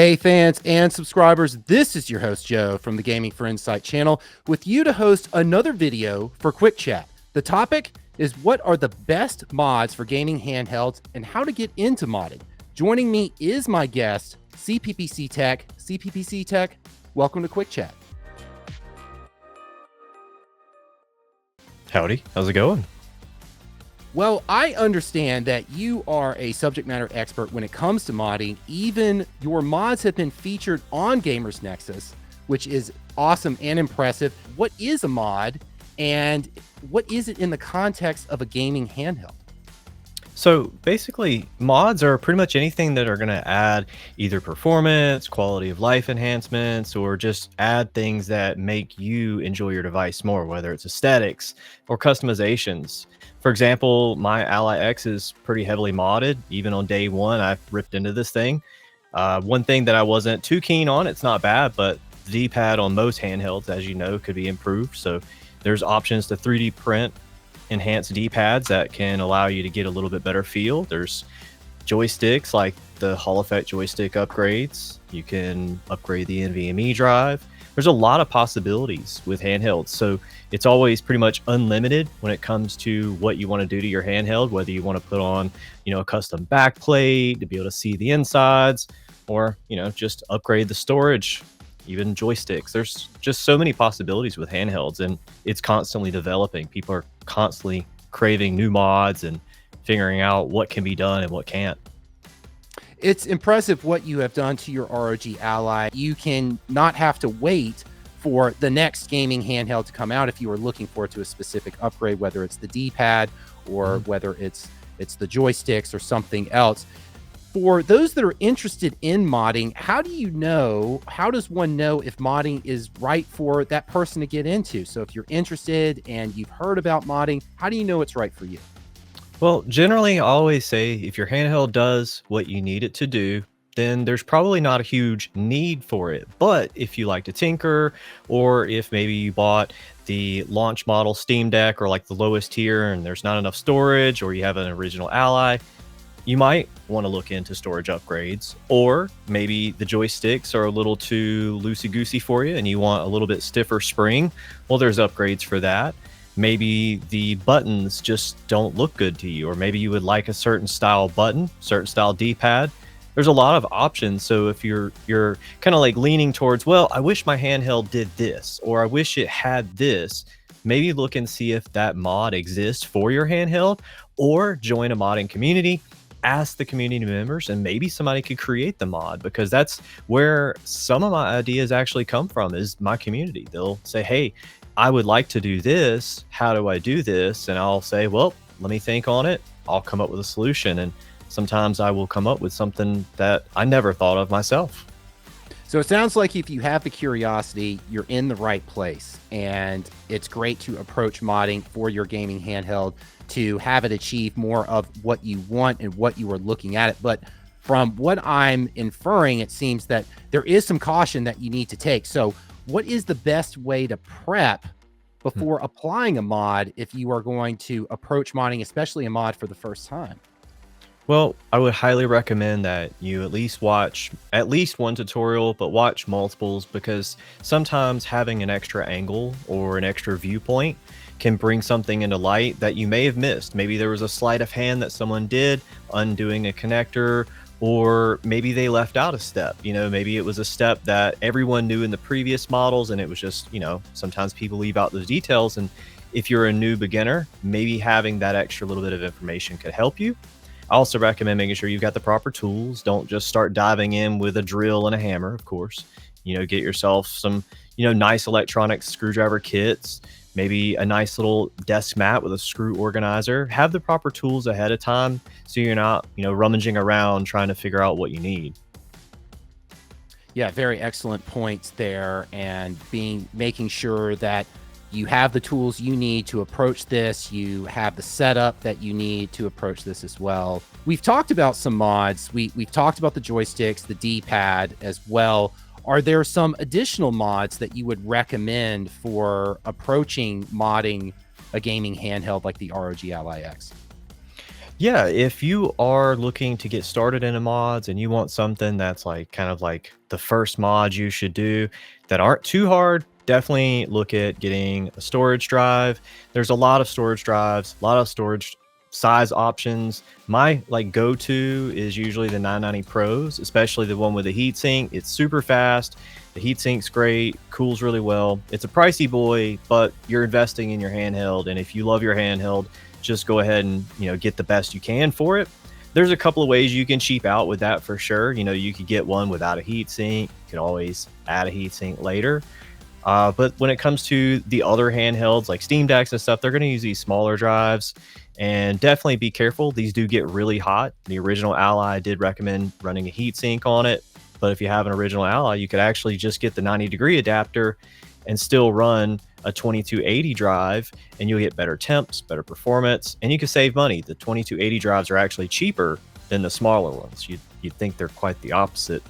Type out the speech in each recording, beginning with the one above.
Hey fans and subscribers, this is your host Joe from the Gaming for Insight channel with you to host another video for Quick Chat. The topic is what are the best mods for gaming handhelds and how to get into modding. Joining me is my guest, CPPC Tech. CPPC Tech, welcome to Quick Chat. Howdy, how's it going? Well, I understand that you are a subject matter expert when it comes to modding. Even your mods have been featured on Gamers Nexus, which is awesome and impressive. What is a mod and what is it in the context of a gaming handheld? So basically, mods are pretty much anything that are going to add either performance, quality of life enhancements, or just add things that make you enjoy your device more, whether it's aesthetics or customizations. For example, my Ally X is pretty heavily modded. Even on day one, I ripped into this thing. One thing that I wasn't too keen on, it's not bad, but the D-pad on most handhelds, as you know, could be improved. So there's options to 3D print enhanced D-pads that can allow you to get a little bit better feel. There's joysticks like the Hall Effect joystick upgrades. You can upgrade the NVMe drive. There's a lot of possibilities with handhelds. So it's always pretty much unlimited when it comes to what you want to do to your handheld, whether you want to put on, a custom backplate to be able to see the insides, or, just upgrade the storage, even joysticks. There's just so many possibilities with handhelds, and it's constantly developing. People are constantly craving new mods and figuring out what can be done and what can't. It's impressive what you have done to your ROG Ally. You can not have to wait for the next gaming handheld to come out if you are looking forward to a specific upgrade, whether it's the D-pad or whether it's the joysticks or something else. For those that are interested in modding, how does one know if modding is right for that person to get into? So if you're interested and you've heard about modding, how do you know it's right for you? Well, generally, I always say if your handheld does what you need it to do, then there's probably not a huge need for it. But if you like to tinker, or if maybe you bought the launch model Steam Deck or like the lowest tier and there's not enough storage, or you have an original Ally, you might want to look into storage upgrades. Or maybe the joysticks are a little too loosey-goosey for you and you want a little bit stiffer spring. Well, there's upgrades for that. Maybe the buttons just don't look good to you, or maybe you would like a certain style button, certain style D-pad. There's a lot of options. So if you're kind of like leaning towards, well, I wish my handheld did this, or I wish it had this, maybe look and see if that mod exists for your handheld, or join a modding community. Ask the community members, and maybe somebody could create the mod, because that's where some of my ideas actually come from, is my community. They'll say, hey, I would like to do this. How do I do this? And I'll say, well, let me think on it. I'll come up with a solution. And sometimes I will come up with something that I never thought of myself. So it sounds like if you have the curiosity, you're in the right place, and it's great to approach modding for your gaming handheld to have it achieve more of what you want and what you are looking at it. But from what I'm inferring, it seems that there is some caution that you need to take. So what is the best way to prep before applying a mod if you are going to approach modding, especially a mod for the first time? Well, I would highly recommend that you at least watch at least one tutorial, but watch multiples, because sometimes having an extra angle or an extra viewpoint can bring something into light that you may have missed. Maybe there was a sleight of hand that someone did, undoing a connector, or maybe they left out a step. Maybe it was a step that everyone knew in the previous models, and it was just, sometimes people leave out those details. And if you're a new beginner, maybe having that extra little bit of information could help you. I also recommend making sure you've got the proper tools. Don't just start diving in with a drill and a hammer, of course. Get yourself some, nice electronic screwdriver kits, maybe a nice little desk mat with a screw organizer. Have the proper tools ahead of time so you're not, rummaging around trying to figure out what you need. Yeah, very excellent points there, and making sure that you have the tools you need to approach this. You have the setup that you need to approach this as well. We've talked about some mods. We've talked about the joysticks, the D-pad as well. Are there some additional mods that you would recommend for approaching modding a gaming handheld like the ROG Ally X? Yeah, if you are looking to get started into mods and you want something that's like kind of like the first mod you should do that aren't too hard, definitely look at getting a storage drive. There's a lot of storage drives, a lot of storage size options. My like go-to is usually the 990 Pros, especially the one with the heatsink. It's super fast. The heatsink's great, cools really well. It's a pricey boy, but you're investing in your handheld, and if you love your handheld, just go ahead and get the best you can for it. There's a couple of ways you can cheap out with that for sure. You could get one without a heatsink. You can always add a heatsink later. But when it comes to the other handhelds like Steam Decks and stuff, they're going to use these smaller drives, and definitely be careful. These do get really hot. The original Ally did recommend running a heatsink on it, but if you have an original Ally, you could actually just get the 90-degree adapter and still run a 2280 drive, and you'll get better temps, better performance, and you can save money. The 2280 drives are actually cheaper than the smaller ones. You'd think they're quite the opposite.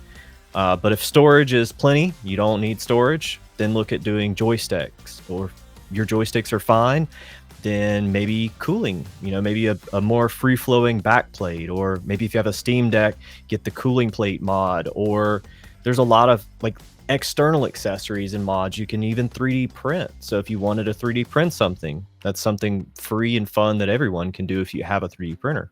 But if storage is plenty, you don't need storage, then look at doing joysticks. Or your joysticks are fine, then maybe cooling, maybe a more free-flowing backplate, or maybe if you have a Steam Deck, get the cooling plate mod. Or there's a lot of like external accessories and mods you can even 3D print. So if you wanted to 3D print something, that's something free and fun that everyone can do if you have a 3D printer.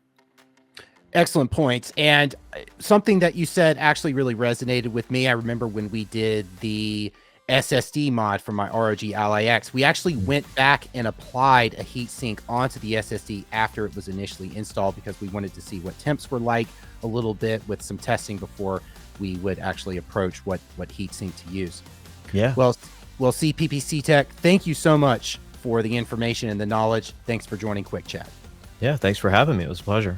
Excellent points. And something that you said actually really resonated with me. I remember when we did the SSD mod for my ROG Ally X, we actually went back and applied a heatsink onto the SSD after it was initially installed, because we wanted to see what temps were like a little bit with some testing before we would actually approach what heatsink to use. Yeah. Well, CPPC Tech, thank you so much for the information and the knowledge. Thanks for joining Quick Chat. Yeah, thanks for having me. It was a pleasure.